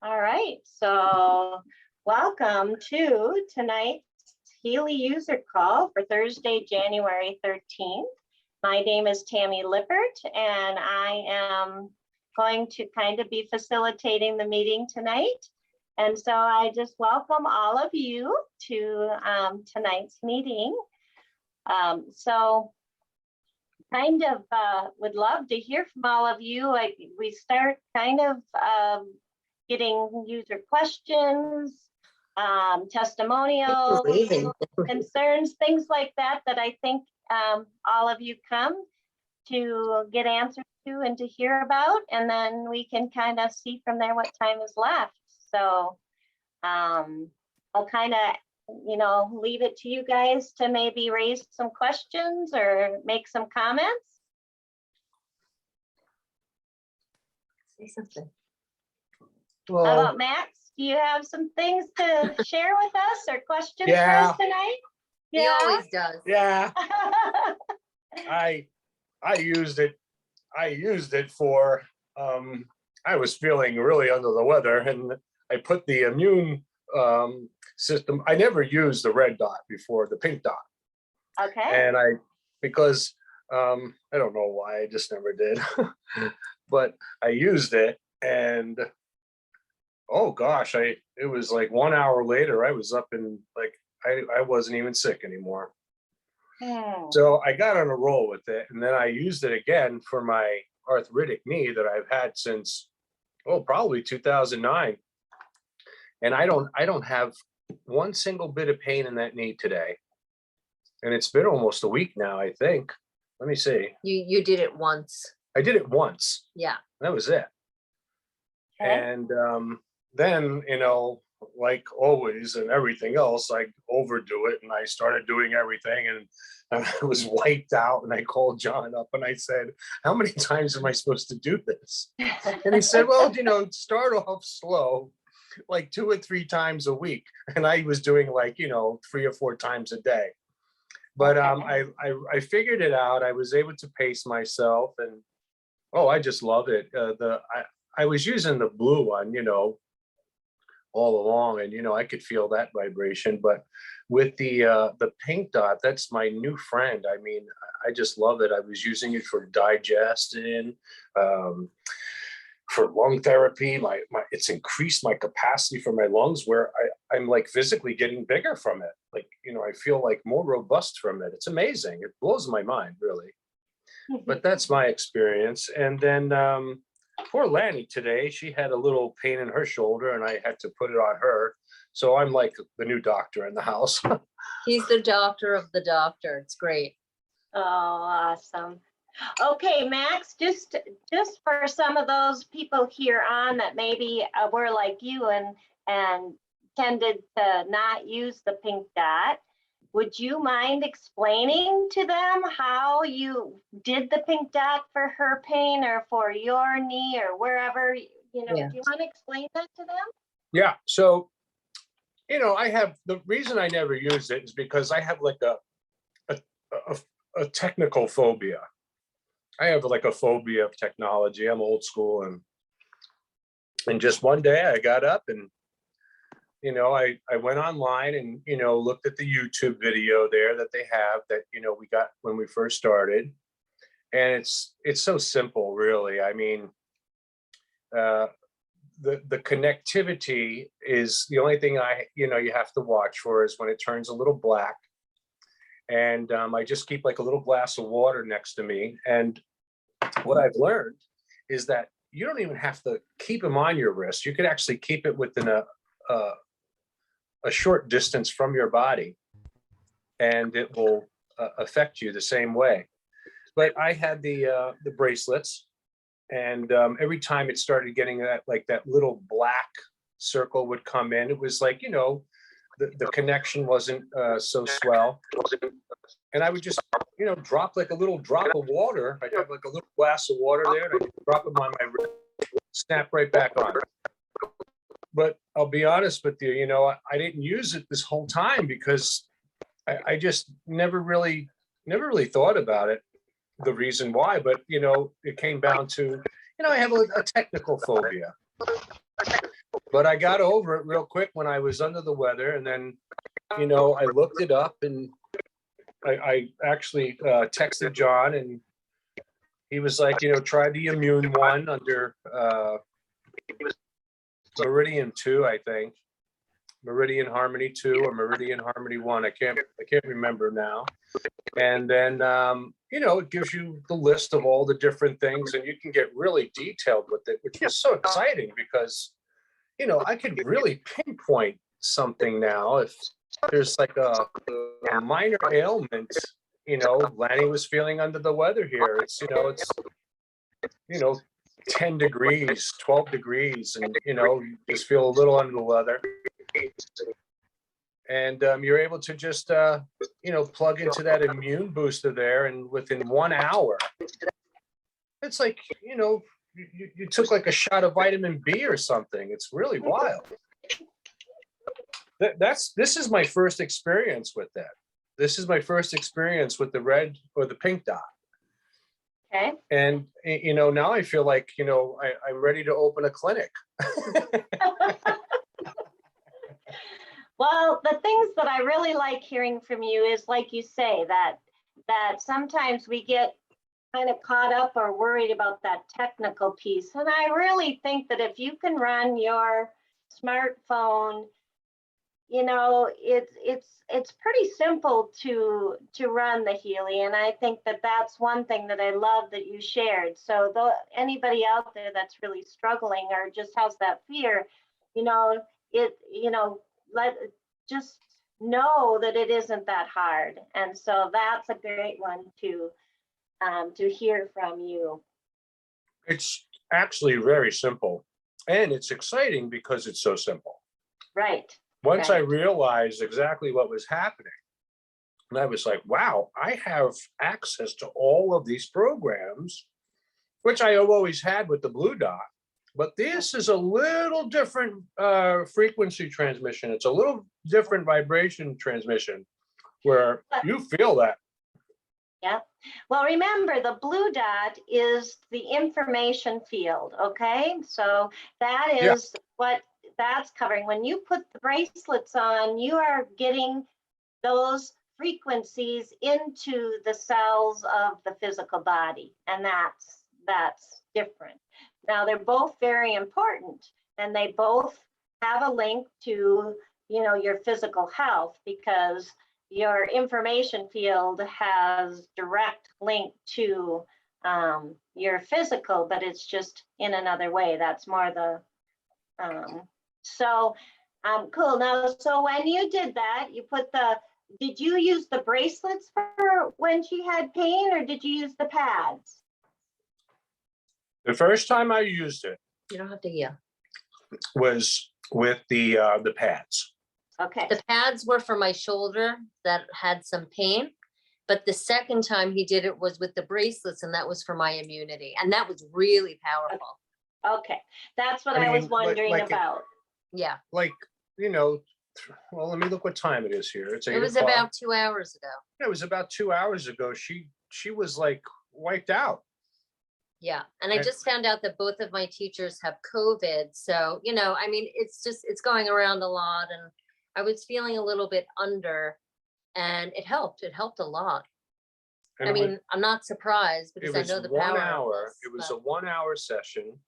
All right, so welcome to tonight's Healy user call for Thursday, January 13th. My name is Tammy Lippert, and I am going to kind of be facilitating the meeting tonight. And so I just welcome all of you to tonight's meeting. So kind of would love to hear from all of you. We start kind of getting user questions, testimonials, concerns, things like that, that I think all of you come to get answers to and to hear about, and then we can kind of see from there what time is left. So I'll kind of, leave it to you guys to maybe raise some questions or make some comments. Say something. How Well, about Max? Do you have some things to share with us or questions for Yeah. us tonight? He always does. yeah, I used it. I used it for, I was feeling really under the weather, and I put the immune system. I never used the red dot before, the pink dot. Okay. And because I don't know why, I just never did. But I used it, and oh gosh, it was like 1 hour later, I was up and like I wasn't even sick anymore. So I got on a roll with it, and then I used it again for my arthritic knee that I've had since, probably 2009. And I don't have one single bit of pain in that knee today. And it's been almost a week now, I think. Let me see. You did it once. I did it once. Yeah. That was it. Okay. And then, like always and everything else, I overdo it, and I started doing everything, and I was wiped out. And I called John up and I said, how many times am I supposed to do this? And he said, well, start off slow, like 2 or 3 times a week. And I was doing like, 3 or 4 times a day. But I figured it out. I was able to pace myself, and I just love it. I was using the blue one, all along, and I could feel that vibration. But with the pink dot, that's my new friend. I mean, I just love it. I was using it for digestion, for lung therapy. It's increased my capacity for my lungs, where I'm like physically getting bigger from it. Like, I feel like more robust from it. It's amazing. It blows my mind, really. But that's my experience. And then poor Lanny today, she had a little pain in her shoulder, and I had to put it on her. So I'm like the new doctor in the house. He's the doctor of the doctor. It's great. Oh, awesome. Okay, Max, just for some of those people here on that maybe were like you and tended to not use the pink dot, would you mind explaining to them how you did the pink dot for her pain or for your knee or wherever, Yeah. Do you want to explain that to them? Yeah. So, I have, the reason I never use it is because I have like a technical phobia. I have like a phobia of technology. I'm old school, and just one day I got up and I went online and looked at the YouTube video there that they have that we got when we first started, and it's so simple, really. I mean, the connectivity is the only thing you have to watch for is when it turns a little black, and I just keep like a little glass of water next to me. And what I've learned is that you don't even have to keep them on your wrist. You could actually keep it within a short distance from your body, and it will affect you the same way. But I had the bracelets, and every time it started getting that little black circle would come in, it was like, the connection wasn't so swell. And I would just, drop like a little drop of water. I'd have like a little glass of water there, and I'd drop them on my wrist, snap right back on. But I'll be honest with you, I didn't use it this whole time because I just never really thought about it, the reason why. But, it came down to, I have a technical phobia. But I got over it real quick when I was under the weather, and then, I looked it up, and I actually texted John, and he was like, try the immune one under Meridian 2, I think. Meridian Harmony 2 or Meridian Harmony 1. I can't remember now. And then it gives you the list of all the different things, and you can get really detailed with it, which was so exciting because I could really pinpoint something now if there's like a minor ailment. Lanny was feeling under the weather here. It's 10 degrees, 12 degrees, and you just feel a little under the weather. And you're able to just plug into that immune booster there, and within 1 hour, it's like you took like a shot of vitamin B or something. It's really wild. This is my first experience with that. This is my first experience with the red or the pink dot. Okay. And now I feel like I'm ready to open a clinic. Well, the things that I really like hearing from you is, like you say, that sometimes we get kind of caught up or worried about that technical piece. And I really think that if you can run your smartphone, it's pretty simple to run the Healy. And I think that that's one thing that I love that you shared. So anybody out there that's really struggling or just has that fear, just know that it isn't that hard. And so that's a great one to hear from you. It's actually very simple, and it's exciting because it's so simple. Right. Once I Right. realized exactly what was happening, and I was like, wow, I have access to all of these programs, which I have always had with the Blue Dot. But this is a little different frequency transmission. It's a little different vibration transmission where you feel that. Yeah. Well, remember, the Blue Dot is the information field. Okay. So that is what that's covering. When you put the bracelets on, you are getting those frequencies into the cells of the physical body. And that's different. Now, they're both very important, and they both have a link to, your physical health, because your information field has direct link to your physical, but it's just in another way. That's more the, cool. Now, so when you did that, did you use the bracelets for when she had pain, or did you use the pads? The first time I used it You don't have to yell. was with the pads. Okay. The pads were for my shoulder that had some pain, but the second time he did it was with the bracelets, and that was for my immunity, and that was really powerful. Okay. That's what I I was mean, wondering like it- about. Yeah, Like, well, let me look what time it is here. It's it 8 was o'clock. about 2 hours ago. It was about 2 hours ago. She was like wiped out. Yeah, and I Right. just found out that both of my teachers have COVID. So, it's going around a lot, and I was feeling a little bit under, and it helped. It helped a lot. And I it was- mean, I'm not surprised it because I was know the 1 power of hour. this, It was but- a 1 hour session,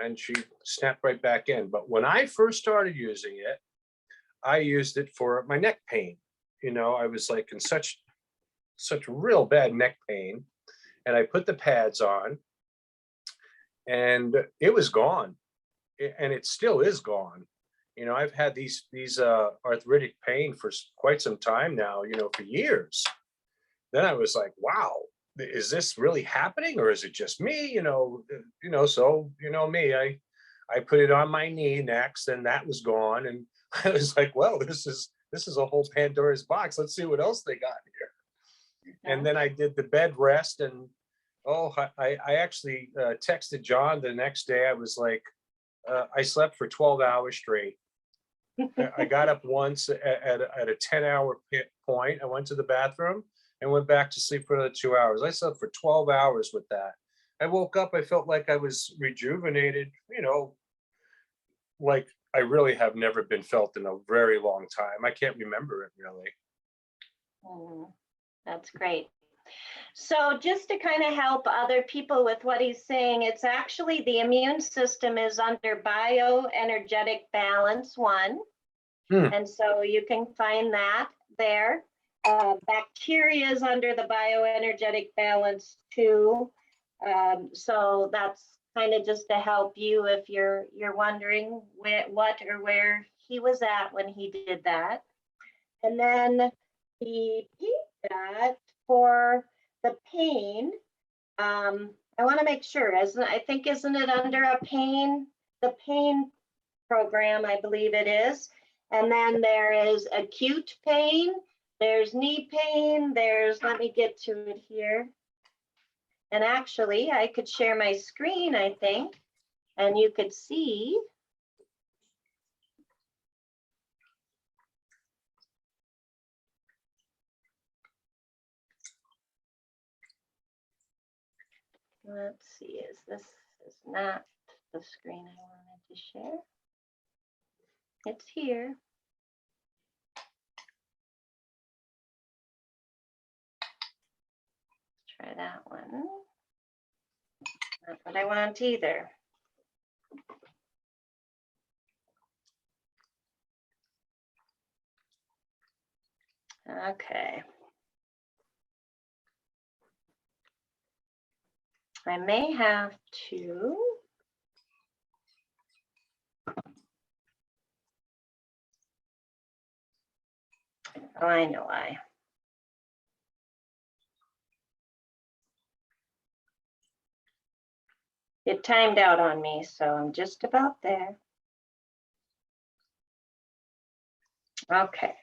and she snapped right back in. But when I first started using it, I used it for my neck pain. I was like in such real bad neck pain, and I put the pads on, and it was gone. And it still is gone. I've had these arthritic pain for quite some time now, for years. Then I was like, wow, is this really happening, or is it just me? So me, I put it on my knee next, and that was gone. And I was like, well, this is a whole Pandora's box. Let's see what else they got here. And then I did the bed rest, and I actually texted John the next day. I was like, I slept for 12 hours straight. I got up once at a 10-hour point. I went to the bathroom and went back to sleep for another 2 hours. I slept for 12 hours with that. I woke up, I felt like I was rejuvenated, like I really have never been felt in a very long time. I can't remember it really. That's great. So just to kind of help other people with what he's saying, it's actually the immune system is under bioenergetic balance 1. And so you can find that there. Bacteria is under the bioenergetic balance 2. So that's kind of just to help you if you're wondering what or where he was at when he did that. And then the PDAT for the pain, I want to make sure, isn't it under a pain, the pain program, I believe it is. And then there is acute pain, there's knee pain, let me get to it here. And actually, I could share my screen, I think, and you could see. Let's see, this is not the screen I wanted to share. It's here. Try that one. Not what I want either. Okay. I may have to. Oh, I know why. It timed out on me, so I'm just about there. Okay.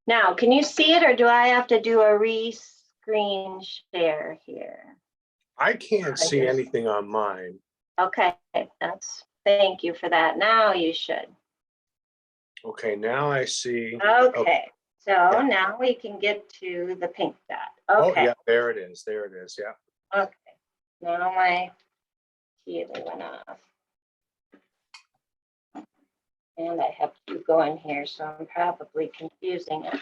Now, can you see it, or do I have to do a re-screen share here? I can't see anything on mine. Okay, thank you for that. Now you should. Okay, now I see. Okay, so Yeah. now we can get to the pink dot. Oh, Okay, yeah, there it is. There it is. Yeah. okay. Now my key went off. And I have to go in here, so I'm probably confusing it.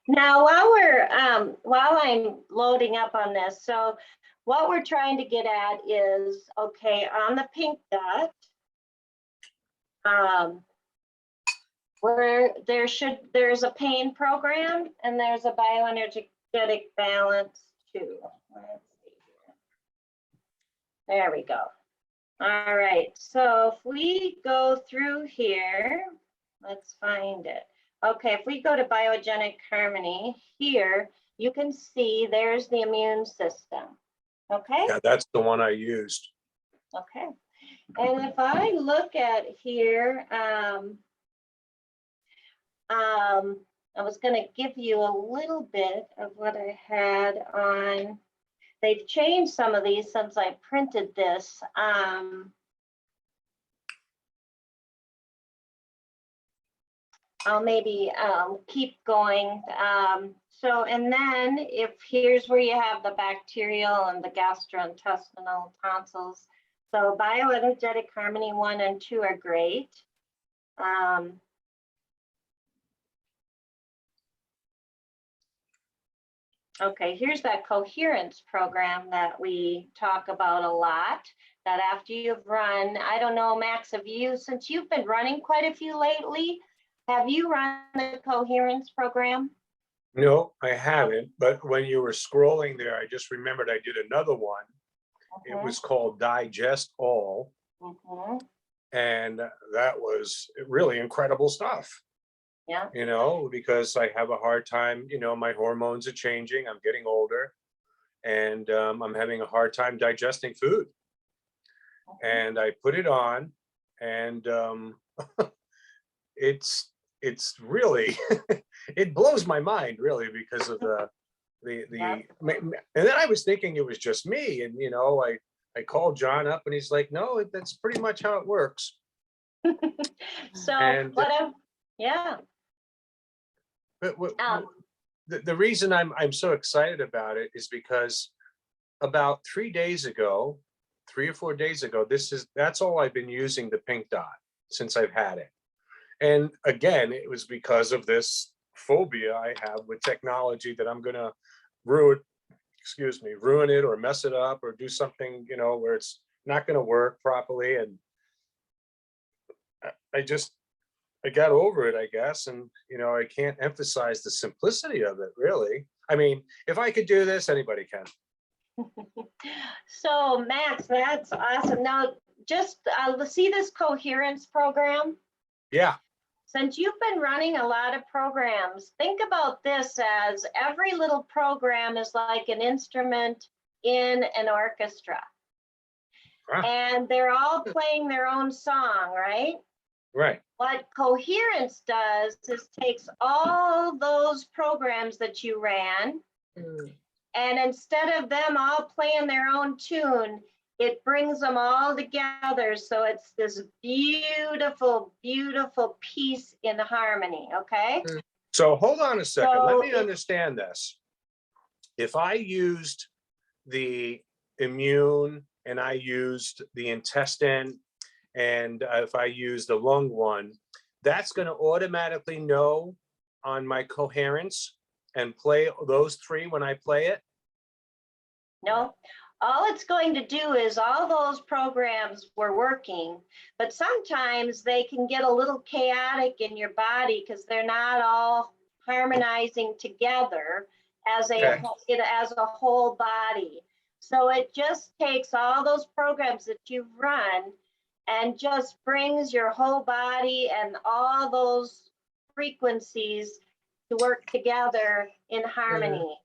Now, while I'm loading up on this, so what we're trying to get at is, okay, on the pink dot, where there's a pain program and there's a bioenergetic balance too. Let's see here. There we go. All right, so if we go through here, let's find it. Okay, if we go to Biogenic Harmony here, you can see there's the immune system. Okay. Yeah, that's the one I used. Okay. And if I look at here, I was going to give you a little bit of what I had on. They've changed some of these since I printed this. I'll maybe keep going. And then if here's where you have the bacterial and the gastrointestinal tonsils. So Bioenergetic Harmony 1 and 2 are great. Okay, here's that coherence program that we talk about a lot, that after you've run, I don't know, Max, since you've been running quite a few lately, have you run the coherence program? No, I haven't. But when you were scrolling there, I just remembered I did another one. It was called Digest All. And that was really incredible stuff. Yeah. You know, because I have a hard time, you know, my hormones are changing. I'm getting older and I'm having a hard time digesting food. And I put it on and it's really, it blows my mind really because of and then I was thinking it was just me. And, you know, I called John up and he's like, no, that's pretty much how it works. So and, yeah. But the reason I'm so excited about it is because about 3 or 4 days ago, that's all I've been using the pink dot since I've had it. And again, it was because of this phobia I have with technology that I'm gonna ruin, ruin it or mess it up or do something, where it's not gonna work properly. And I got over it, I guess. And, I can't emphasize the simplicity of it, really. I mean, if I could do this, anybody can. So Max, that's awesome. Now, just see this coherence program. Yeah, Since you've been running a lot of programs, think about this as every little program is like an instrument in an orchestra. Ah. And they're all playing their own song, right? right. What coherence does is takes all those programs that you ran, and instead of them all playing their own tune, it brings them all together. So it's this beautiful, beautiful piece in harmony. Okay. So hold on a second. Let So me understand this. If I used the immune and I used the intestine, and if I use the lung one, that's going to automatically know on my coherence and play those three when I play it? No, all it's going to do is all those programs were working, but sometimes they can get a little chaotic in your body because they're not all harmonizing together as Okay. as a whole body. So it just takes all those programs that you've run and just brings your whole body and all those frequencies to work together in harmony.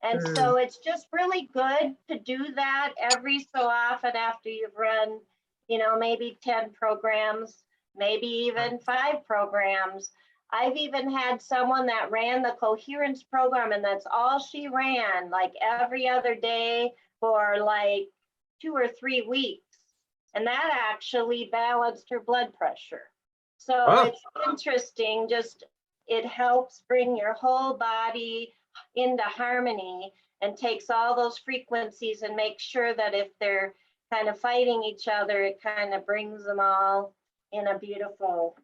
And so it's just really good to do that every so often after you've run, maybe 10 programs, maybe even 5 programs. I've even had someone that ran the coherence program and that's all she ran, like every other day for like 2 or 3 weeks. And that actually balanced her blood pressure. So Wow. it's interesting, just it helps bring your whole body into harmony and takes all those frequencies and makes sure that if they're kind of fighting each other, it kind of brings them all in beautiful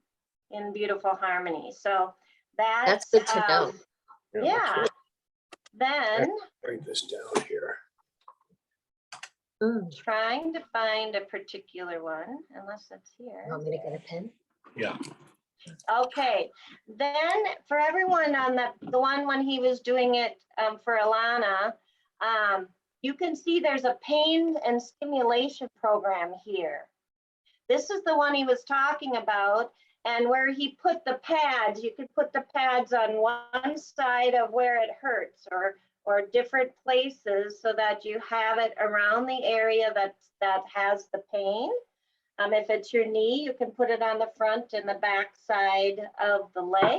harmony. So That's good to know. Yeah. Then Bring this down here. trying to find a particular one, unless it's here. Want me to get a pen? Yeah. Okay, then for everyone on the one when he was doing it for Alana, you can see there's a pain and stimulation program here. This is the one he was talking about, and where he put the pads, you could put the pads on one side of where it hurts or different places so that you have it around the area that has the pain. If it's your knee, you can put it on the front and the back side of the leg.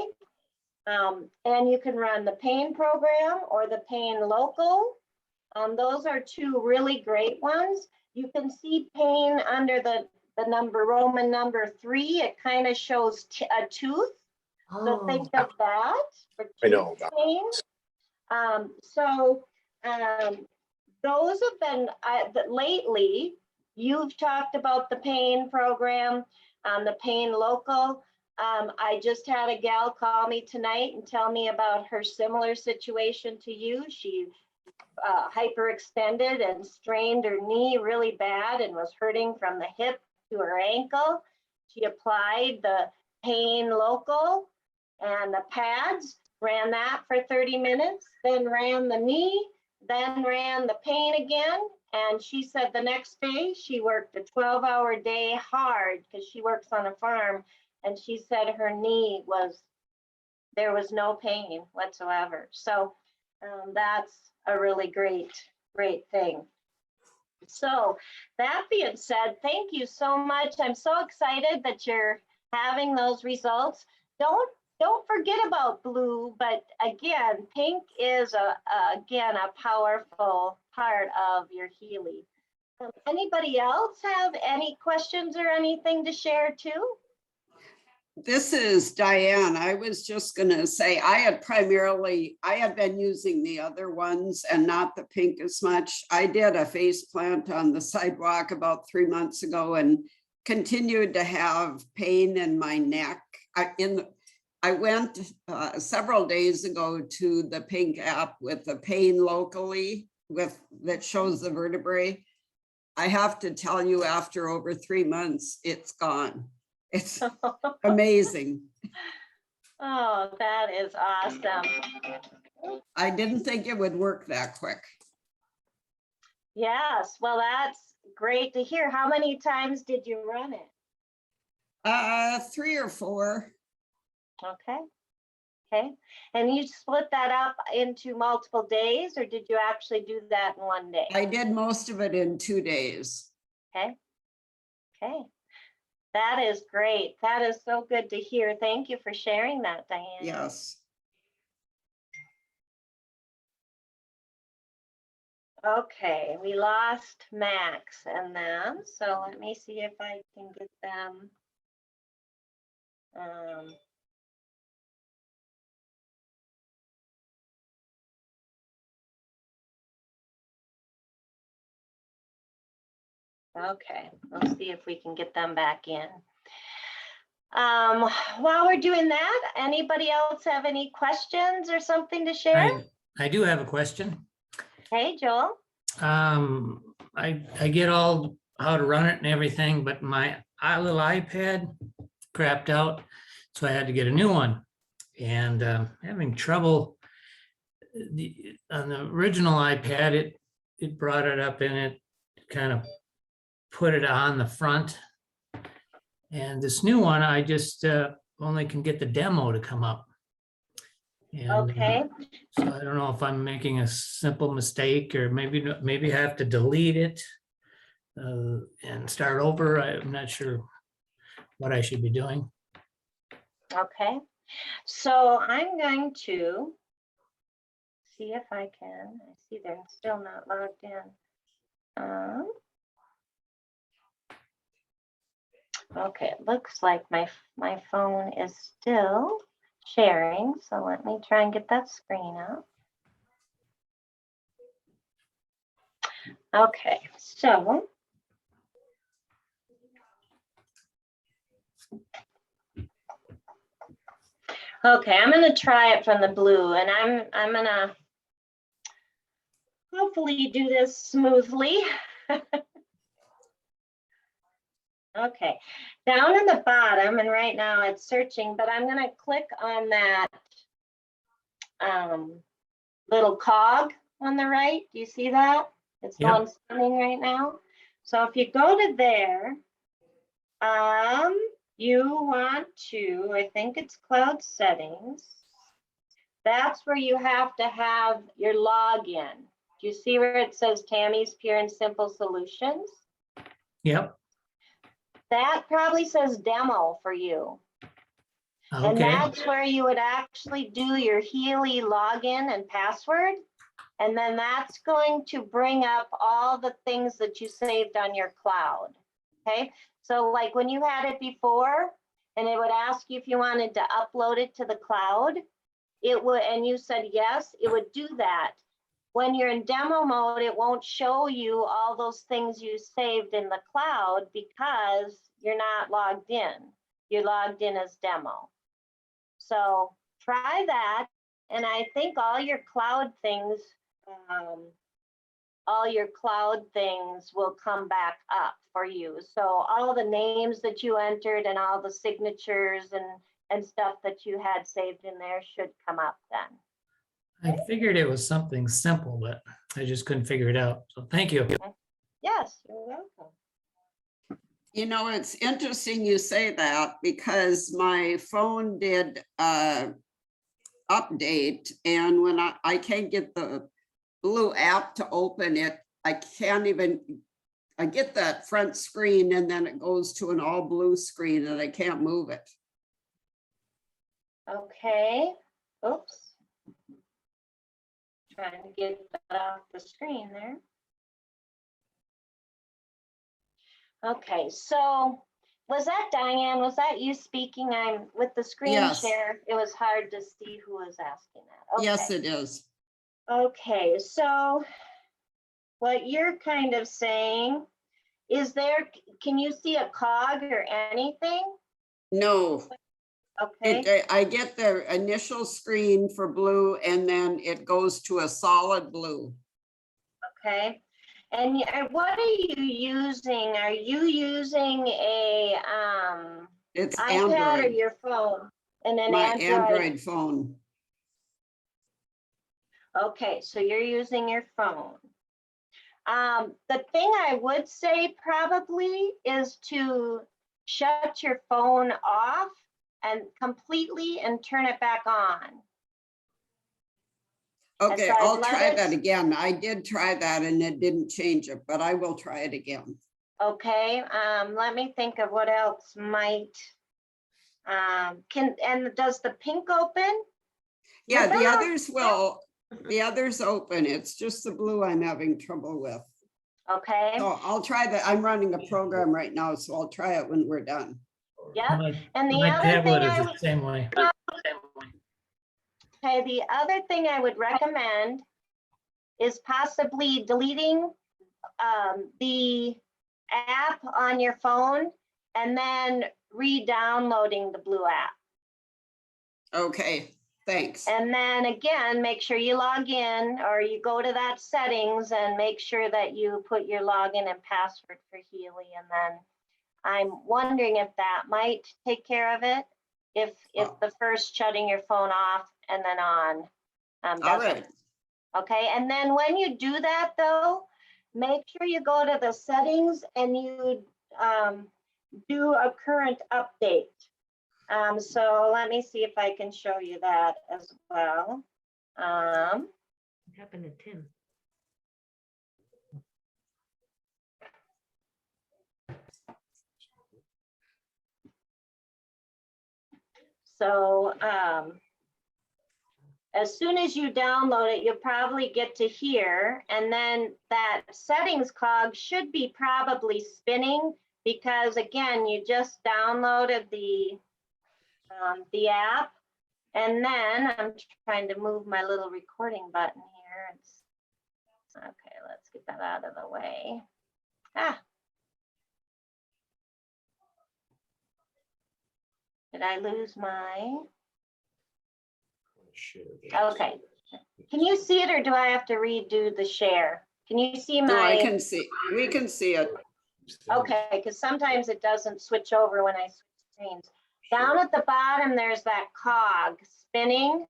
And you can run the pain program or the pain local. Those are two really great ones. You can see pain under the Roman number 3. It kind of shows a tooth. So think of that for I know. tooth pain. Those have been lately. You've talked about the pain program, the pain local. I just had a gal call me tonight and tell me about her similar situation to you. She hyperextended and strained her knee really bad and was hurting from the hip to her ankle. She applied the pain local and the pads, ran that for 30 minutes, then ran the knee, then ran the pain again. And she said the next day she worked a 12-hour day hard because she works on a farm. And she said her knee there was no pain whatsoever. So that's a really great thing. So that being said, thank you so much. I'm so excited that you're having those results. Don't forget about blue, but again, pink is again a powerful part of your Healy. Anybody else have any questions or anything to share too? This is Diane. I was just gonna say, I had been using the other ones and not the pink as much. I did a face plant on the sidewalk about 3 months ago and continued to have pain in my neck. I went several days ago to the pink app with the pain locally that shows the vertebrae. I have to tell you, after over 3 months, it's gone. It's amazing. Oh, that is awesome. I didn't think it would work that quick. Yes, well, that's great to hear. How many times did you run it? 3 or 4. Okay. Okay. And you split that up into multiple days, or did you actually do that in one day? I did most of it in 2 days. Okay. Okay. That is great. That is so good to hear. Thank you for sharing that, Diane. Yes. Okay, we lost Max and them, so let me see if I can get them. Okay, let's see if we can get them back in. While we're doing that, anybody else have any questions or something to share? I do have a question. Hey, Joel. I get all how to run it and everything, but my little iPad crapped out, so I had to get a new one. And having trouble. On the original iPad, it brought it up and it kind of put it on the front. And this new one, I just only can get the demo to come up. And, Okay. so I don't know if I'm making a simple mistake, or maybe I have to delete it and start over. I'm not sure what I should be doing. Okay, so I'm going to see if I can. I see they're still not logged in. Okay, it looks like my phone is still sharing, so let me try and get that screen up. Okay, so okay, I'm gonna try it from the blue, and I'm gonna hopefully do this smoothly. Okay, down in the bottom, and right now it's searching, but I'm gonna click on that little cog on the right. Do you see that? It's the Yep. one spinning right now. So if you go to there, you want to, I think it's cloud settings. That's where you have to have your login. Do you see where it says Tammy's Pure and Simple Solutions? Yep. That probably says demo for you. And Okay. that's where you would actually do your Healy login and password. And then that's going to bring up all the things that you saved on your cloud. Okay, so like when you had it before, and it would ask you if you wanted to upload it to the cloud, it would, and you said yes, it would do that. When you're in demo mode, it won't show you all those things you saved in the cloud because you're not logged in. You're logged in as demo. So try that. And I think all your cloud things will come back up for you. So all the names that you entered and all the signatures and stuff that you had saved in there should come up then. I figured it was something simple, but I just couldn't figure it out. So thank you. Yes, you're welcome. You know, it's interesting you say that, because my phone did update, and when I can't get the blue app to open it, I get that front screen and then it goes to an all blue screen and I can't move it. Okay, oops. Trying to get that off the screen there. Okay, so Was that Diane? Was that you speaking? I'm with the screen Yes. share. It was hard to see who was asking that. Yes, Okay. it is. Okay, so what you're kind of saying is there, can you see a cog or anything? No, Okay, I get the initial screen for blue and then it goes to a solid blue. okay. And what are you using? Are you using a It's iPad or Android, your phone? And an my Android. Android phone. Okay, so you're using your phone. The thing I would say probably is to shut your phone off and completely and turn it back on. Okay, so I'd I'll let try it- that again. I did try that and it didn't change it, but I will try it again. Okay, let me think of what else might. Does the pink open? Yeah, the Remember- others will, the others open. It's just the blue I'm having trouble with. Okay, So I'll try that. I'm running a program right now, so I'll try it when we're done. yeah. My And the my other thing tablet I is would the same way. Okay, the other thing I would recommend is possibly deleting the app on your phone and then re-downloading the Blue app. Okay, thanks. And then again, make sure you log in or you go to that settings and make sure that you put your login and password for Healy. And then I'm wondering if that might take care of it. If the first shutting your phone off and then on. All doesn't. right, Okay, and then when you do that though, make sure you go to the settings and you do a current update. So let me see if I can show you that as well. What happened to Tim? So as soon as you download it, you'll probably get to here, and then that settings cog should be probably spinning because again, you just downloaded the app, and then I'm trying to move my little recording button here. Okay, let's get that out of the way. Did I lose my? Okay. Can you see it or do I have to redo the share? Can you see no, I my? can see, we can see it. Okay, because sometimes it doesn't switch over when I switch screens. Down at the bottom, there's that cog spinning.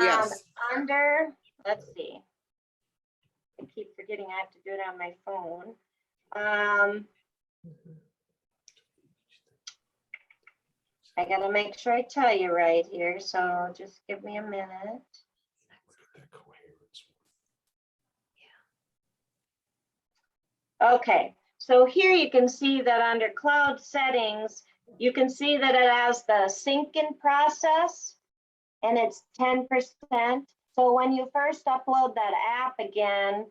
Yes, Under, let's see. I keep forgetting I have to do it on my phone. I gotta make sure I tell you right here, so just give me a minute. Okay, so here you can see that under cloud settings, you can see that it has the sync in process and it's 10%. So when you first upload that app again,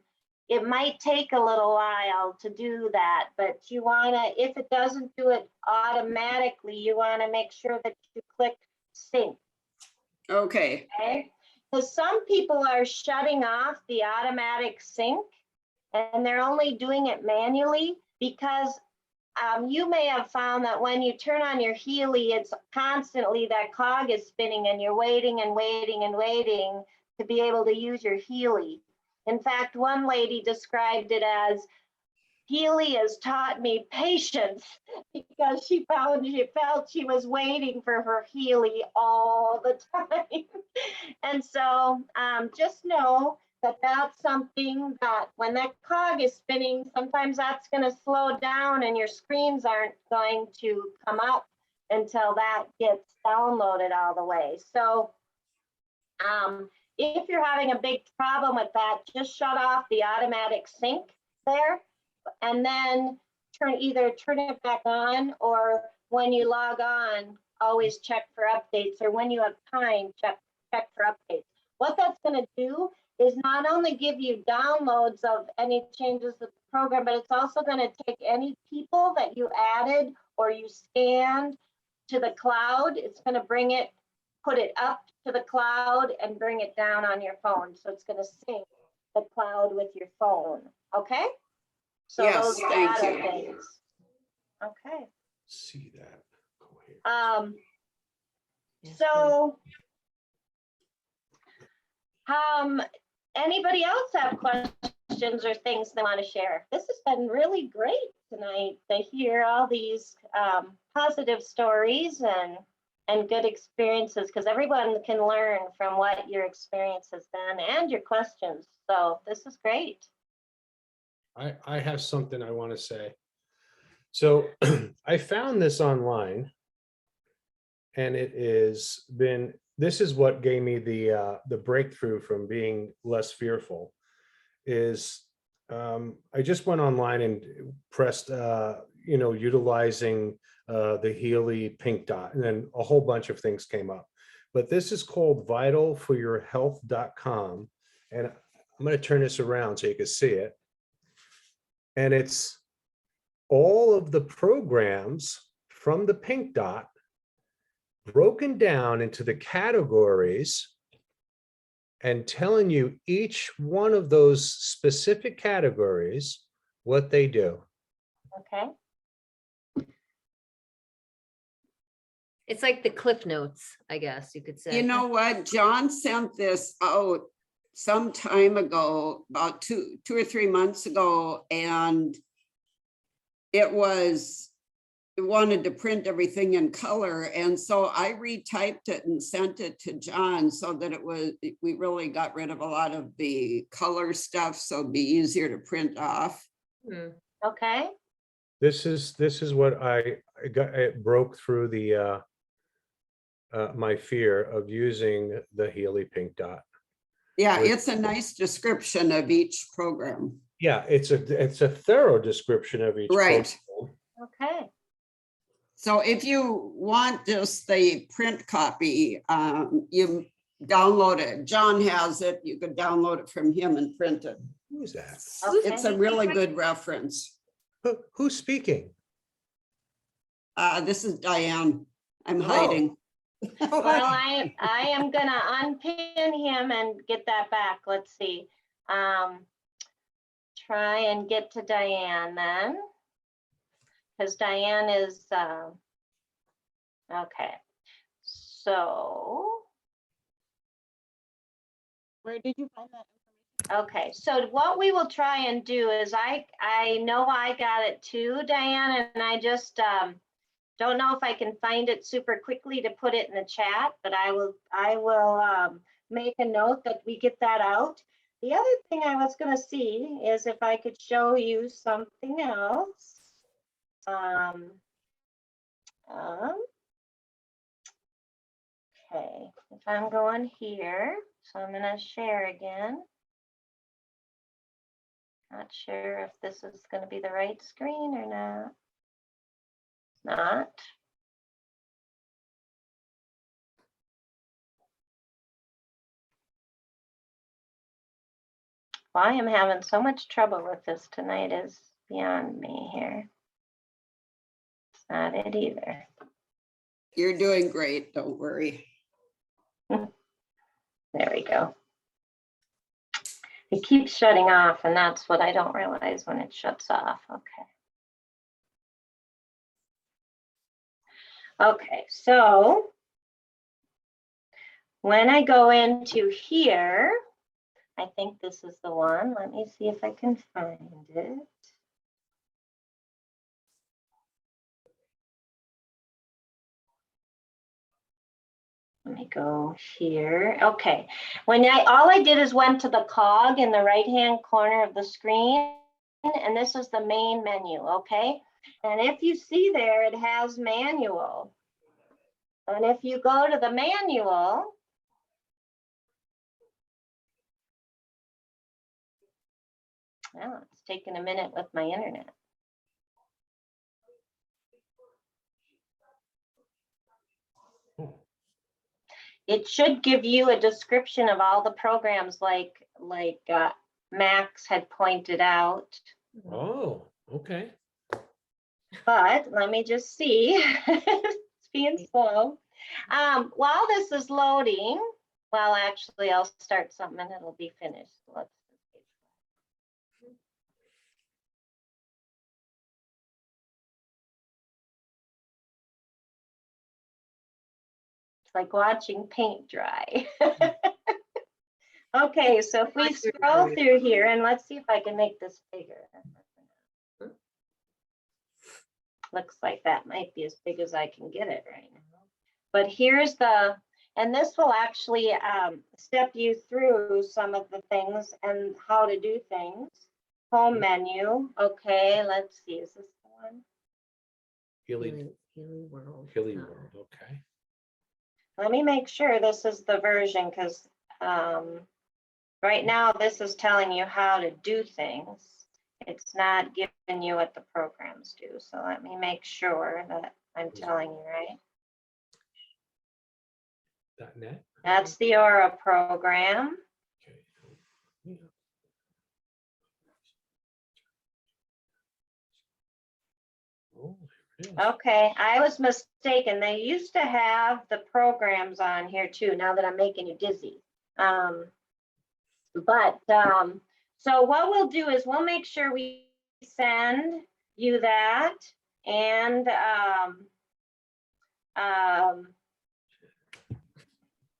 it might take a little while to do that, but you wanna, if it doesn't do it automatically, you wanna make sure that you click sync, okay, okay? Because some people are shutting off the automatic sync and they're only doing it manually because you may have found that when you turn on your Healy, it's constantly that cog is spinning and you're waiting and waiting and waiting to be able to use your Healy. In fact, one lady described it as Healy has taught me patience because she felt she was waiting for her Healy all the time. And so just know that that's something that when that cog is spinning, sometimes that's going to slow down and your screens aren't going to come up until that gets downloaded all the way. So if you're having a big problem with that, just shut off the automatic sync there and then either turn it back on, or when you log on, always check for updates, or when you have time, check for updates. What that's going to do is not only give you downloads of any changes to the program, but it's also going to take any people that you added or you scan to the cloud, it's gonna bring it, put it up to the cloud and bring it down on your phone. So it's gonna sync the cloud with your phone, okay? So Yes, those thank data you. things. Okay. See that. Go here. Yes, So, anybody else have questions or things they want to share? This has been really great tonight to hear all these positive stories and good experiences, because everyone can learn from what your experience has been and your questions. So this is great. I have something I want to say. So I found this online, and this is what gave me the breakthrough from being less fearful. Is I just went online and pressed utilizing the Healy pink dot, and then a whole bunch of things came up. But this is called vitalforyourhealth.com, and I'm going to turn this around so you can see it. And it's all of the programs from the pink dot broken down into the categories and telling you each one of those specific categories, what they do. Okay. It's like the Cliff Notes, I guess you could say. You know what? John sent this out some time ago, about two or 3 months ago, and it wanted to print everything in color. And so I retyped it and sent it to John so that we really got rid of a lot of the color stuff. So it'd be easier to print off. Hmm. Okay. This is what I got. It broke through the my fear of using the Healy pink dot. Yeah, With- it's a nice description of each program. Yeah, it's a thorough description of each Right. program. Okay. So if you want just the print copy, you download it. John has it. You could download it from him and print it. Who is that? Okay. It's a really good reference. Who's speaking? This is Diane. I'm Oh. hiding. Well, I am gonna unpin him and get that back. Let's see. Try and get to Diane then. Because Diane is, okay. So, Where did you find that? okay, so what we will try and do is I know I got it too, Diane, and I just don't know if I can find it super quickly to put it in the chat, but I will make a note that we get that out. The other thing I was going to see is if I could show you something else. Okay, if I'm going here, so I'm going to share again. Not sure if this is going to be the right screen or not. Not. Why I'm having so much trouble with this tonight is beyond me here. It's not it either. You're doing great. Don't worry. There we go. It keeps shutting off, and that's what I don't realize when it shuts off. Okay. Okay, so when I go into here, I think this is the one. Let me see if I can find it. Let me go here. Okay. All I did is went to the cog in the right-hand corner of the screen, and this is the main menu, okay? And if you see there, it has manual. And if you go to the manual, well, it's taking a minute with my internet. It should give you a description of all the programs like Max had pointed out. Oh, okay. But let me just see. It's being slow. While this is loading, well, actually, I'll start something and it'll be finished. Let's. It's like watching paint dry. Okay, so if we scroll through here and let's see if I can make this bigger. Looks like that might be as big as I can get it right now. But here's and this will actually step you through some of the things and how to do things. Home menu. Okay, let's see. Is this the one? Healy World. World, okay. Let me make sure this is the version because right now this is telling you how to do things. It's not giving you what the programs do. So let me make sure that I'm telling you right. .net. That's the Aura program. Okay. Yeah. Oh, here it is. Okay, I was mistaken. They used to have the programs on here too, now that I'm making you dizzy. So what we'll do is we'll make sure we send you that and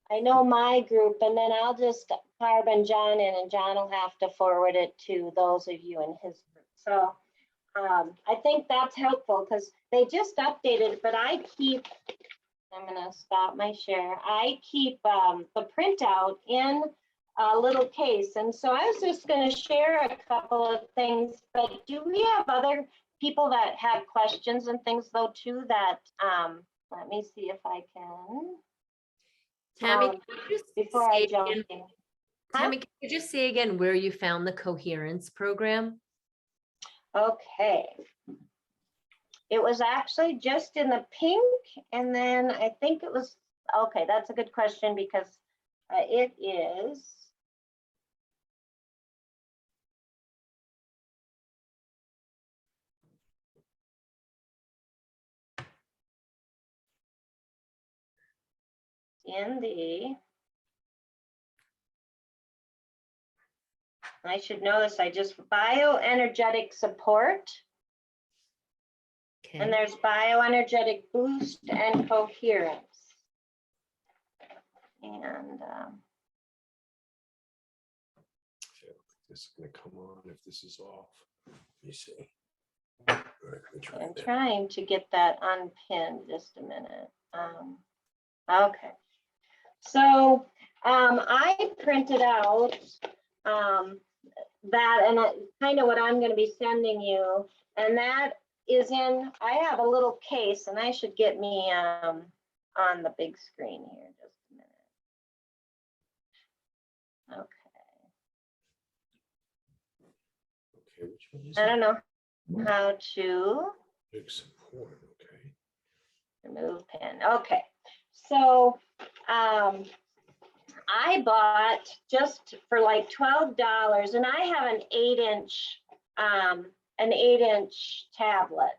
I know my group, and then I'll just carbon John in and John will have to forward it to those of you in his group. So I think that's helpful because they just updated, but I'm gonna stop my share. I keep the printout in a little case. And so I was just gonna share a couple of things, but do we have other people that have questions and things though too that, let me see if I can. Tammy, Um, can you just Before I say jump again- in. Tammy, can you just say again where you found the coherence program? Okay. It was actually just in the pink, and then I think it was, okay, that's a good question because it is. In the, I should know this, I just, bioenergetic support. And Okay. there's bioenergetic boost and coherence. And This is gonna come on if this is off. Let me see. All right, let me try I'm that. trying to get that unpinned just a minute. Okay. So I printed out that and kind of what I'm going to be sending you. And that is in, I have a little case and I should get me on the big screen here just a minute. Okay. Okay, which one is I it? don't know how to Big support, okay. remove pin. Okay. So I bought just for like $12 and I have an 8-inch tablet.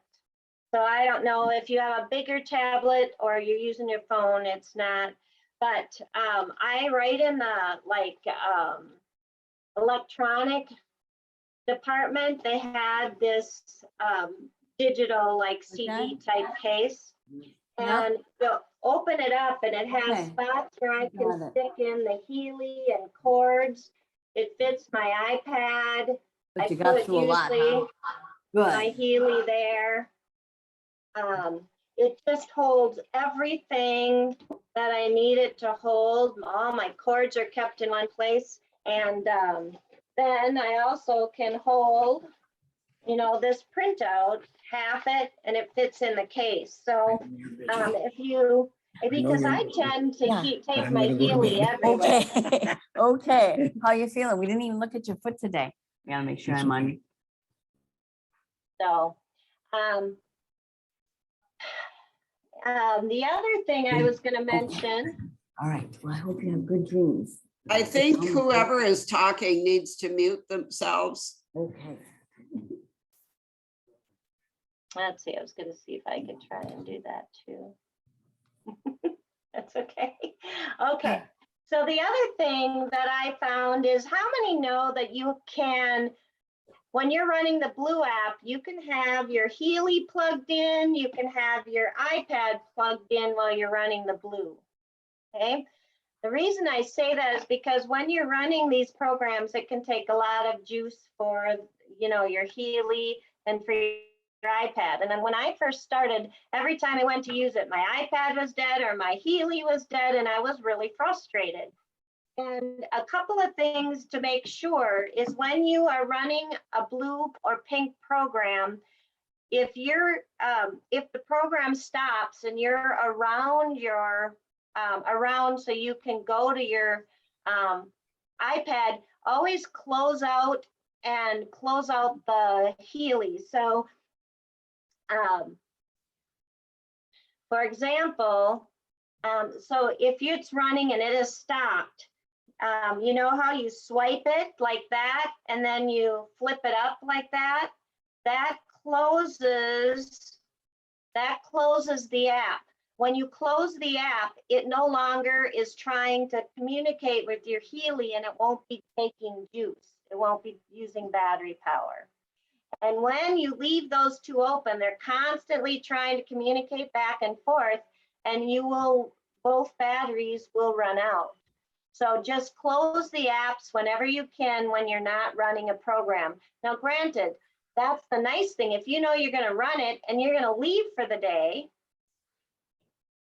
So I don't know if you have a bigger tablet or you're using your phone, it's not, but I write in the electronic department, they had this digital like CD type case. And you'll open it up and it has Okay. spots where I can Got it. stick in the Healy and cords. It fits my iPad. I But you got put through a lot, usually huh? my Good. Healy there. It just holds everything that I need it to hold. All my cords are kept in one place. And then I also can hold, you know, this printout, half it, and it fits in the case. So because I tend to Yeah. take my Healy everywhere. Okay, okay. How you feeling? We didn't even look at your foot today. We gotta make sure I'm on. So, the other thing I was gonna mention, All right, well, I hope you have good dreams. I think whoever is talking needs to mute themselves. Okay. Let's see, I was gonna see if I could try and do that too. That's okay. Okay, so the other thing that I found is how many know that you can, when you're running the Blue app, you can have your Healy plugged in, you can have your iPad plugged in while you're running the Blue. Okay, the reason I say that is because when you're running these programs, it can take a lot of juice for, you know, your Healy and for your iPad. And then when I first started, every time I went to use it, my iPad was dead or my Healy was dead, and I was really frustrated. And a couple of things to make sure is when you are running a blue or pink program, if you're if the program stops and you're around your around so you can go to your iPad, always close out the Healy. So for example, so if it's running and it is stopped, you know how you swipe it like that and then you flip it up like that? That closes the app. When you close the app, it no longer is trying to communicate with your Healy, and it won't be taking juice. It won't be using battery power. And when you leave those two open, they're constantly trying to communicate back and forth, and both batteries will run out. So just close the apps whenever you can when you're not running a program. Now, granted, that's the nice thing. If you know you're going to run it and you're going to leave for the day,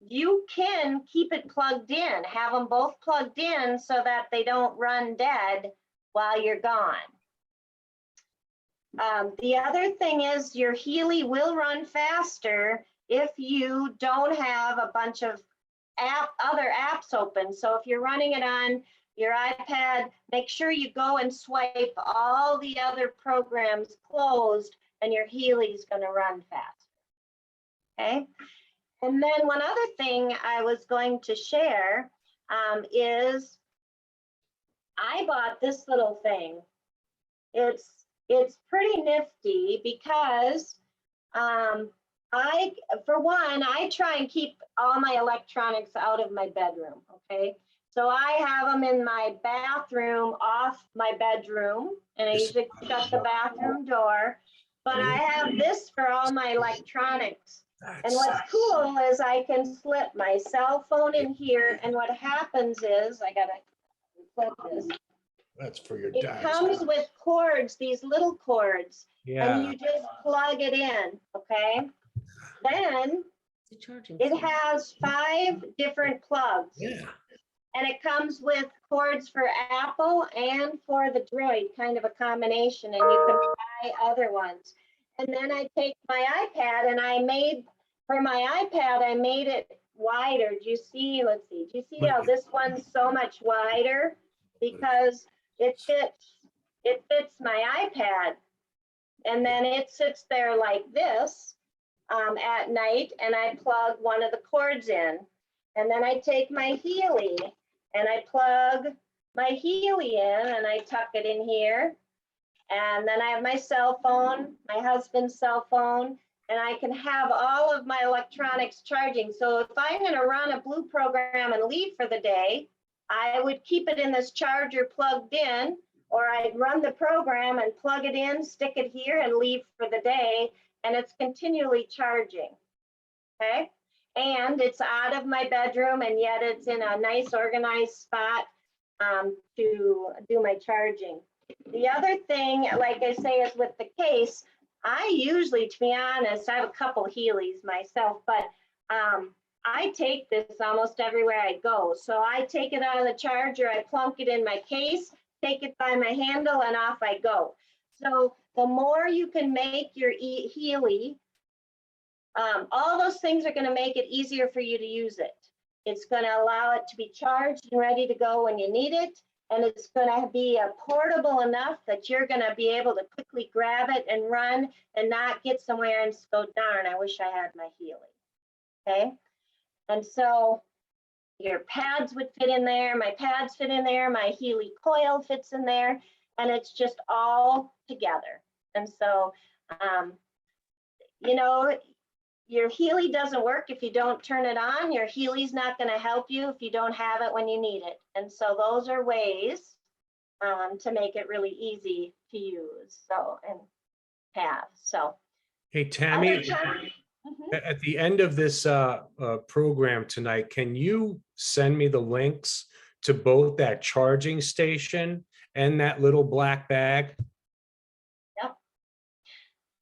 you can keep it plugged in, have them both plugged in so that they don't run dead while you're gone. The other thing is your Healy will run faster if you don't have a bunch of other apps open. So if you're running it on your iPad, make sure you go and swipe all the other programs closed, and your Healy's going to run faster. Okay. And then one other thing I was going to share is I bought this little thing. It's pretty nifty because for one, I try and keep all my electronics out of my bedroom, okay? So I have them in my bathroom off my bedroom, and I usually shut the bathroom door, but I have this for all my electronics. And what's cool is I can slip my cell phone in here, and what happens is, I gotta flip this. That's for your It dad. comes with cords, these little cords, and Yeah. you just plug it in, okay? Then The charging it cord. has 5 different plugs, Yeah. and it comes with cords for Apple and for the Droid, kind of a combination, and you can buy other ones. And then I take my iPad and I made it wider. Do you see, let's see, do you see how this one's so much wider? Because it fits my iPad. And then it sits there like this at night, and I plug one of the cords in. And then I take my Healy and I plug my Healy in, and I tuck it in here. And then I have my cell phone, my husband's cell phone, and I can have all of my electronics charging. So if I'm going to run a Blue program and leave for the day, I would keep it in this charger plugged in, or I'd run the program and plug it in, stick it here, and leave for the day, and it's continually charging. Okay? And it's out of my bedroom, and yet it's in a nice organized spot to do my charging. The other thing, like I say, is with the case, I usually, to be honest, I have a couple Healys myself, but I take this almost everywhere I go. So I take it out of the charger, I plunk it in my case, take it by my handle, and off I go. So the more you can make your Healy, all those things are going to make it easier for you to use it. It's going to allow it to be charged and ready to go when you need it. And it's going to be portable enough that you're going to be able to quickly grab it and run and not get somewhere and go, darn, I wish I had my Healy. Okay. And so your pads would fit in there. My pads fit in there. My Healy coil fits in there. And it's just all together. And so you know, your Healy doesn't work if you don't turn it on. Your Healy's not going to help you if you don't have it when you need it. And so those are ways to make it really easy to use. So, and have, so. Hey, other Tammy, time- Mhm. at the end of this program tonight, can you send me the links to both that charging station and that little black bag?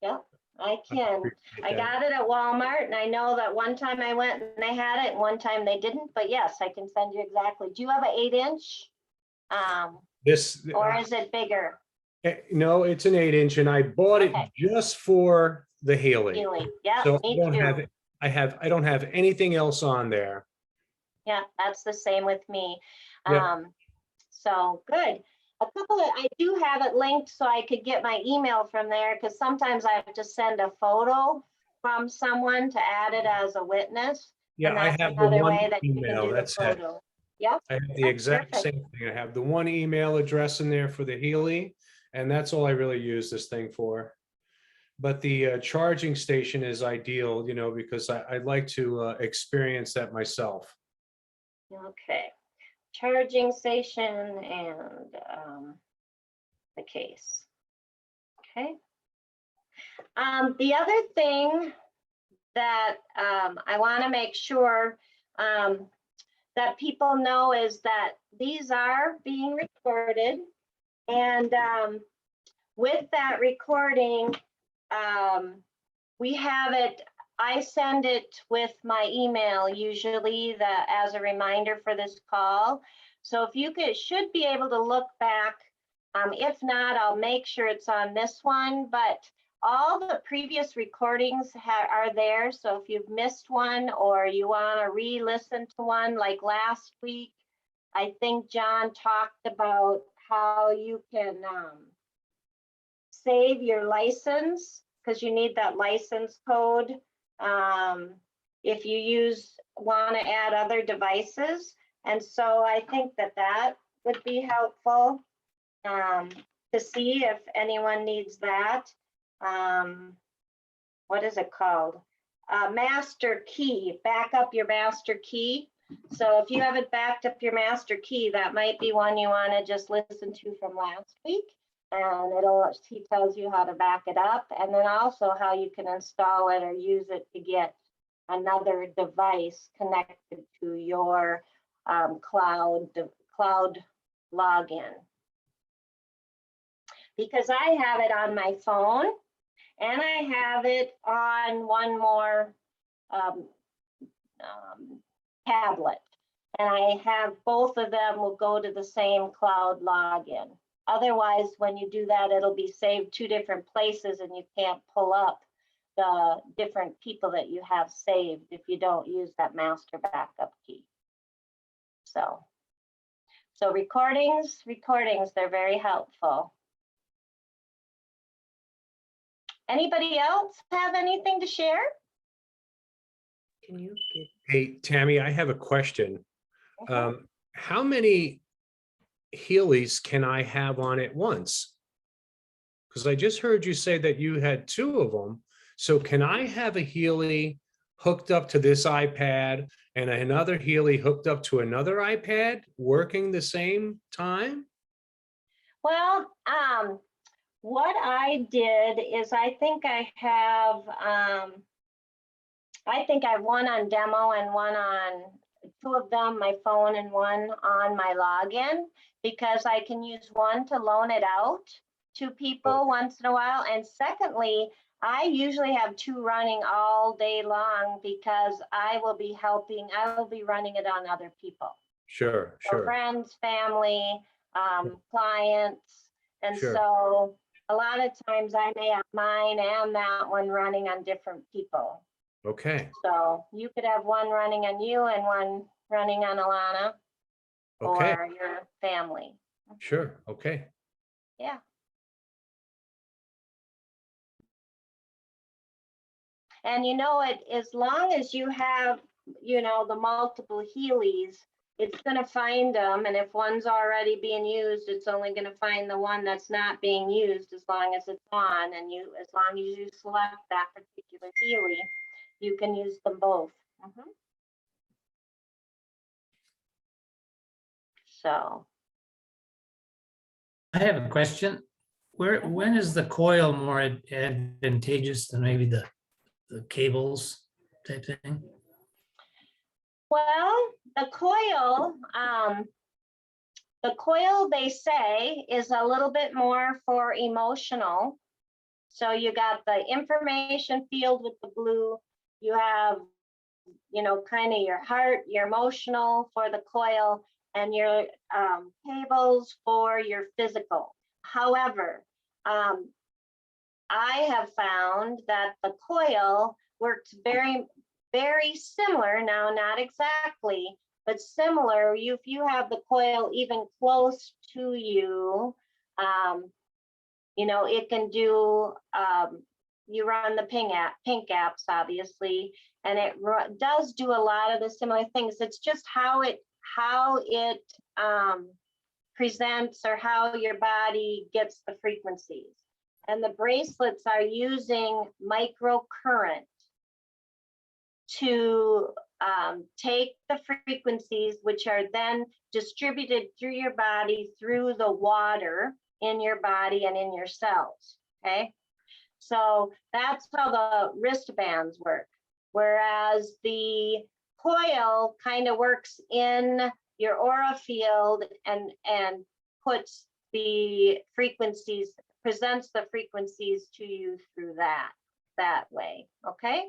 Yep, I can. Appreciate I that. got it at Walmart and I know that one time I went and they had it and one time they didn't, but yes, I can send you exactly. Do you have an 8-inch? This, Or is it bigger? no, it's an 8-inch and I bought it Okay. just for the Healy. Healy, yeah, So I me don't have too. it. I don't have anything else on there. Yeah, that's the same with me. Yeah. So good. I do have it linked so I could get my email from there because sometimes I have to send a photo from someone to add it as a witness. Yeah, And I that's have the another one way that you can email. do the That's it. photo. Yep, I have the Oh, exact perfect. same thing. I have the one email address in there for the Healy, and that's all I really use this thing for. But the charging station is ideal, you know, because I'd like to experience that myself. okay. Charging station and the case. Okay. The other thing that I want to make sure that people know is that these are being recorded. And with that recording, we have it, I send it with my email usually as a reminder for this call. So if you should be able to look back. If not, I'll make sure it's on this one, but all the previous recordings are there. So if you've missed one or you want to re-listen to one, like last week, I think John talked about how you can save your license because you need that license code if you want to add other devices. And so I think that would be helpful to see if anyone needs that. What is it called? Master key, back up your master key. So if you haven't backed up your master key, that might be one you want to just listen to from last week. And he tells you how to back it up. And then also how you can install it or use it to get another device connected to your cloud login. Because I have it on my phone and I have it on one more tablet. And I have both of them will go to the same cloud login. Otherwise, when you do that, it'll be saved 2 different places and you can't pull up the different people that you have saved if you don't use that master backup key. So recordings, they're very helpful. Anybody else have anything to share? Can you give? Hey, Tammy, I have a question. Mhm. How many Healys can I have on at once? Because I just heard you say that you had 2 of them. So can I have a Healy hooked up to this iPad and another Healy hooked up to another iPad working the same time? Well, what I did is I think I have one on demo and one on 2 of them, my phone and one on my login, because I can use one to loan it out to people once in a while. And secondly, I usually have 2 running all day long because I will be running it on other people. Sure, So sure. friends, family, clients. And Sure. so a lot of times I may have mine and that one running on different people. Okay, So you could have one running on you and one running on Alana okay, or your family. sure, okay. Yeah. And as long as you have, the multiple Healys, it's going to find them. And if one's already being used, it's only going to find the one that's not being used as long as it's on. And as long as you select that particular particular Healy, you can use them both. So, I have a question. When is the coil more advantageous than maybe the cables type thing? well, the coil they say is a little bit more for emotional. So you got the information field with the blue, you have, kind of your heart, your emotional for the coil, and your cables for your physical. However, I have found that the coil works very, very similar, now not exactly, but similar. If you have the coil even close to you, it can do, you run the pink apps, obviously, and it does do a lot of the similar things. It's just how it presents, or how your body gets the frequencies. And the bracelets are using microcurrent to take the frequencies, which are then distributed through your body, through the water in your body and in your cells. Okay, so that's how the wristbands work. Whereas the coil kind of works in your aura field and puts the frequencies, presents the frequencies to you through that way. Okay,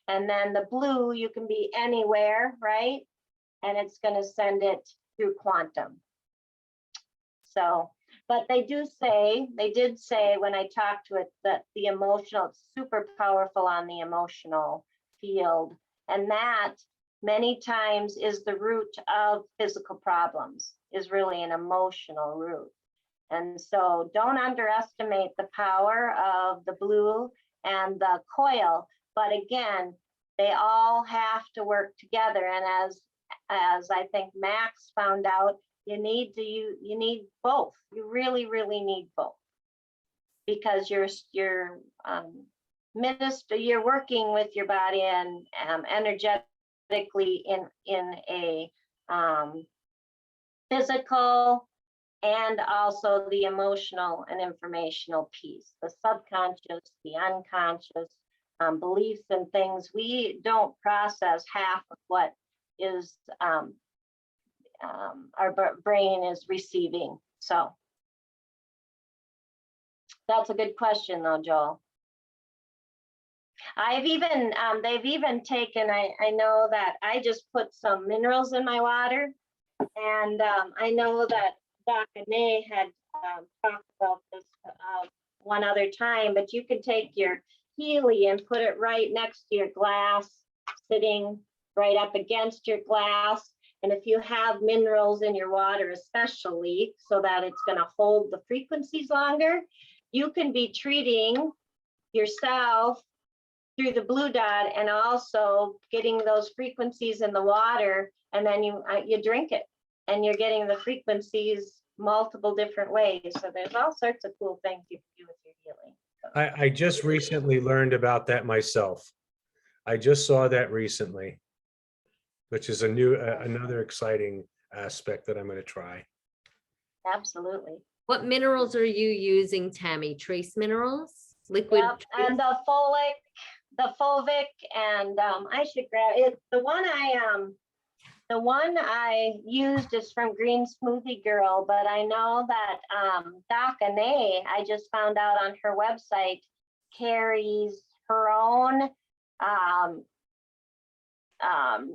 and then the blue, you can be anywhere, right? And it's going to send it through quantum. So, but they did say when I talked to it that the emotional, it's super powerful on the emotional field. And that many times is the root of physical problems, is really an emotional root. And so don't underestimate the power of the blue and the coil. But again, they all have to work together. And as I think Max found out, you need both. You really, really need both, because you're working with your body and energetically in a physical and also the emotional and informational piece, the subconscious, the unconscious, beliefs and things. We don't process half of what is our brain is receiving. So that's a good question though, Joel. I've even, they've even taken, I know that I just put some minerals in my water, and I know that Dr. Nay had talked about this one other time, but you can take your Healy and put it right next to your glass, sitting right up against your glass. And if you have minerals in your water, especially, so that it's going to hold the frequencies longer, you can be treating yourself through the blue dot and also getting those frequencies in the water, and then you drink it and you're getting the frequencies multiple different ways. So there's all sorts of cool things you can do with your healing. I just recently learned about that myself. I just saw that recently, which is another exciting aspect that I'm going to try. Absolutely. What minerals are you using, Tammy? Trace minerals? Liquid? Yep, and the fulvic, and I should grab it. The one I used is from Green Smoothie Girl, but I know that Doc Anae, I just found out on her website, carries her own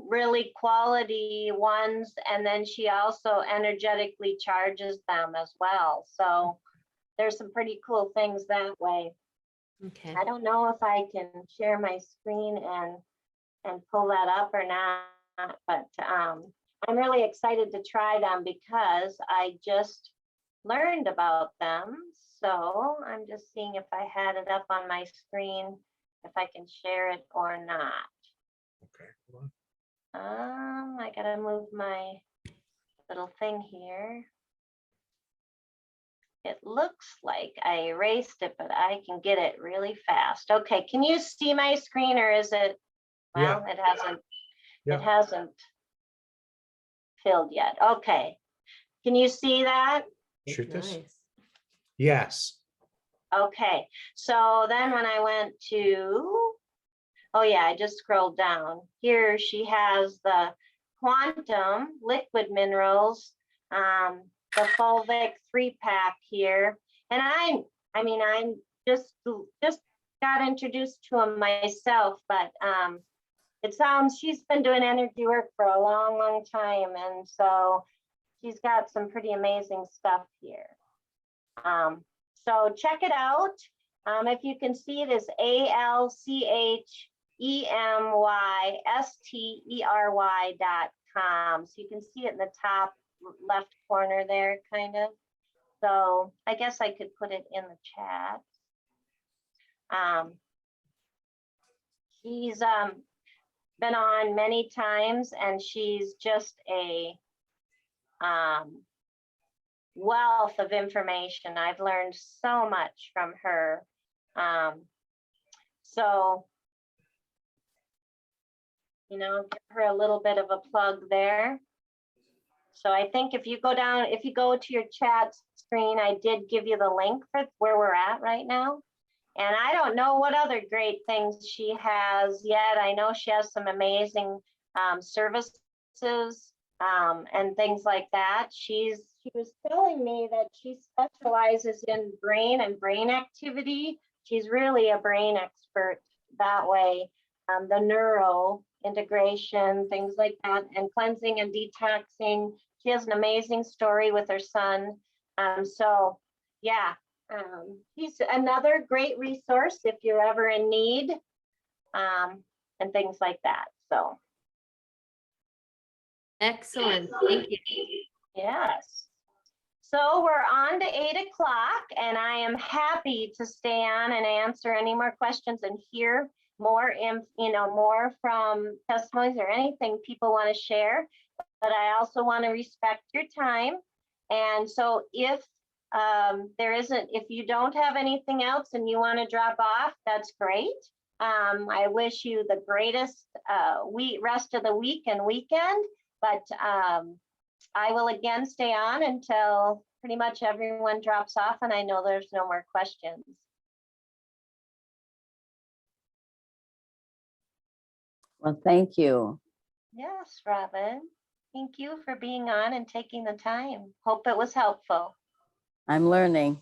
really quality ones, and then she also energetically charges them as well. So there's some pretty cool things that way. Okay. I don't know if I can share my screen and pull that up or not, but I'm really excited to try them because I just learned about them. So I'm just seeing if I had it up on my screen, if I can share it or not. Okay. Hold on. I gotta move my little thing here. it looks like I erased it, but I can get it really fast. Okay, can you see my screen or is it? Yeah. Well, it hasn't, Yeah. it hasn't filled yet. Okay. Can you see that? Shoot this. Nice. Yes. Okay, so then when I went to, oh yeah, I just scrolled down. Here she has the quantum liquid minerals, the fulvic 3-pack here. And I mean, I'm just got introduced to them myself, but it sounds she's been doing energy work for a long, long time. And so she's got some pretty amazing stuff here. So check it out. If you can see it is ALCHEMYSTERY.com. So you can see it in the top left corner there, kind of. So I guess I could put it in the chat. She's been on many times and she's just a wealth of information. I've learned so much from her. So, you know, give her a little bit of a plug there. So I think if you go down, if you go to your chat screen, I did give you the link for where we're at right now. And I don't know what other great things she has yet. I know she has some amazing services and things like that. She was telling me that she specializes in brain and brain activity. She's really a brain expert that way. The neuro integration, things like that, and cleansing and detoxing. She has an amazing story with her son. So yeah, he's another great resource if you're ever in need, and things like that. So Excellent. Thank you. yes. So we're on to 8 o'clock and I am happy to stay on and answer any more questions and hear more, more from testimonies or anything people want to share. But I also want to respect your time. And so if if you don't have anything else and you want to drop off, that's great. I wish you the greatest rest of the week and weekend, but I will again stay on until pretty much everyone drops off and I know there's no more questions. Well, thank you. Yes, Robin. Thank you for being on and taking the time. Hope it was helpful. I'm learning.